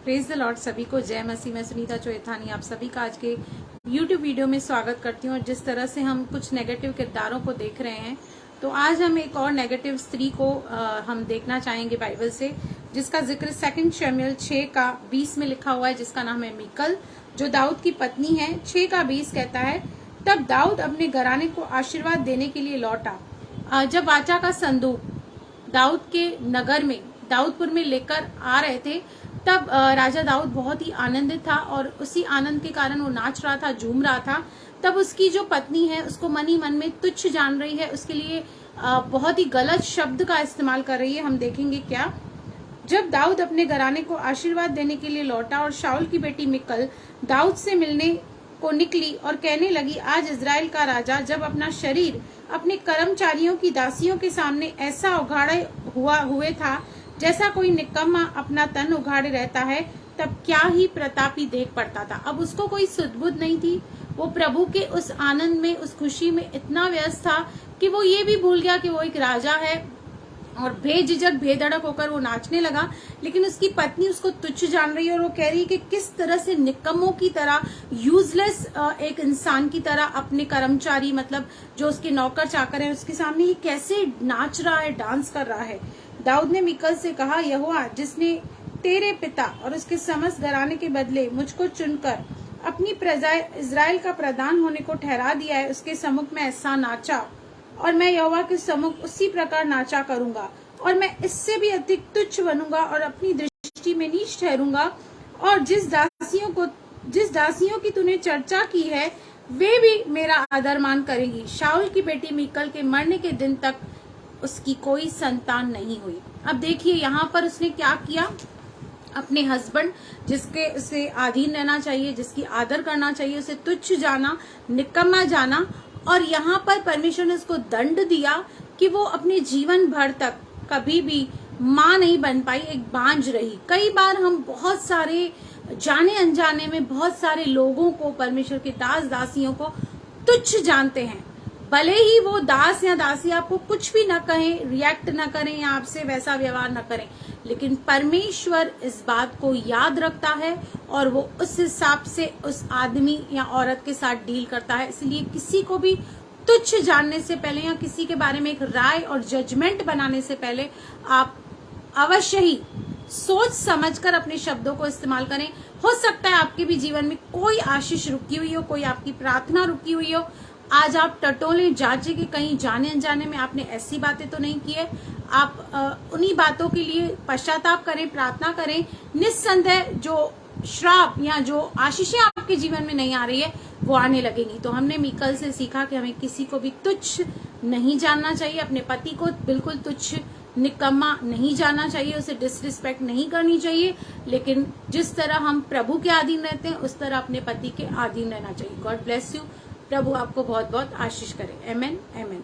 Praise the Lord. सभी को जय मसीह। मैं सुनीता चोएथानी आप सभी का आज के YouTube वीडियो में स्वागत करती हूँ। और जिस तरह से हम कुछ नेगेटिव किरदारों को देख रहे हैं, तो आज हम एक और नेगेटिव स्त्री को हम देखना चाहेंगे बाइबल से, जिसका जिक्र 2 शमूएल 6:20 में लिखा हुआ है, जिसका नाम है मीकल, जो दाऊद की पत्नी है। 6:20 कहता है, तब दाऊद अपने घराने को आशीर्वाद देने के लिए लौटा। जब वाचा का संदूक दाऊद के नगर में, दाऊदपुर में लेकर आ रहे थे, तब राजा दाऊद बहुत ही आनंदित था और उसी आनंद के कारण वो नाच रहा था, झूम रहा था। तब उसकी जो पत्नी है उसको मन ही मन में तुच्छ जान रही है, उसके लिए बहुत ही गलत शब्द का इस्तेमाल कर रही है। हम देखेंगे क्या। जब दाऊद अपने घराने को आशीर्वाद देने के लिए लौटा और शाऊल की बेटी मिकल दाऊद से मिलने को निकली और कहने लगी, आज इजराइल का राजा जब अपना शरीर अपने कर्मचारियों की दासियों के सामने ऐसा उघाड़े हुए था जैसा कोई निकम्मा अपना तन उघाड़े रहता है, तब क्या ही प्रतापी देख पड़ता था। अब उसको कोई सुध-बुध नहीं थी। वो प्रभु के उस आनंद में, उस खुशी में इतना व्यस्त था कि वो ये भी भूल गया कि वो एक राजा है, और बेझिझक बेधड़क होकर वो नाचने लगा। लेकिन उसकी पत्नी उसको तुच्छ जान रही है और वो कह रही है कि किस तरह से निकम्मों की तरह, यूजलेस एक इंसान की तरह अपने कर्मचारी, मतलब जो उसके नौकर चाकर हैं, उसके सामने ये कैसे नाच रहा है, डांस कर रहा है। दाऊद ने मिकल से कहा, यहोवा जिसने तेरे पिता और उसके समस्त घराने के बदले मुझको चुनकर अपनी प्रजा इजराइल का प्रधान होने को ठहरा दिया है, उसके सम्मुख में ऐसा नाचा, और मैं यहोवा के सम्मुख उसी प्रकार नाचा करूंगा, और मैं इससे भी अधिक तुच्छ बनूंगा और अपनी दृष्टि में नीच ठहरूंगा। और जिस दासियों की तूने चर्चा की है, वे भी मेरा आदर मान करेंगी। शाऊल की बेटी मिकल के मरने के दिन तक उसकी कोई संतान नहीं हुई। अब देखिए यहाँ पर उसने क्या किया। अपने हस्बैंड, जिसके उसे अधीन रहना चाहिए, जिसकी आदर करना चाहिए, उसे तुच्छ जाना, निकम्मा जाना। और यहाँ पर परमेश्वर ने उसको दंड दिया कि वो अपने जीवन भर तक कभी भी माँ नहीं बन पाई, एक बांझ रही। कई बार हम बहुत सारे जाने अनजाने में बहुत सारे लोगों को, परमेश्वर के दास दासियों को तुच्छ जानते हैं। भले ही वो दास या दासी आपको कुछ भी न कहें, रिएक्ट न करें या आपसे वैसा व्यवहार न करें, लेकिन परमेश्वर इस बात को याद रखता है और वो उस हिसाब से उस आदमी या औरत के साथ डील करता है। इसलिए किसी को भी तुच्छ जानने से पहले या किसी के बारे में एक राय और जजमेंट बनाने से पहले आप अवश्य ही सोच समझकर अपने शब्दों को इस्तेमाल करें। हो सकता है आपके भी जीवन में कोई आशीष रुकी हुई हो, कोई आपकी प्रार्थना रुकी हुई हो। आज आप टटोले जांचे कि कहीं जाने अनजाने में आपने ऐसी बातें तो नहीं की है। आप उन्हीं बातों के लिए पश्चाताप करें, प्रार्थना करें। निस्संदेह जो श्राप या जो आशीषें आपके जीवन में नहीं आ रही है, वो आने लगेंगी। तो हमने मिकल से सीखा कि हमें किसी को भी तुच्छ नहीं जानना चाहिए, अपने पति को बिल्कुल तुच्छ निकम्मा नहीं जानना चाहिए, उसे डिसरिस्पेक्ट नहीं करनी चाहिए। लेकिन जिस तरह हम प्रभु के अधीन रहते हैं, उस तरह अपने पति के अधीन रहना चाहिए। God bless you. प्रभु आपको बहुत बहुत आशीष करे। आमेन, आमेन।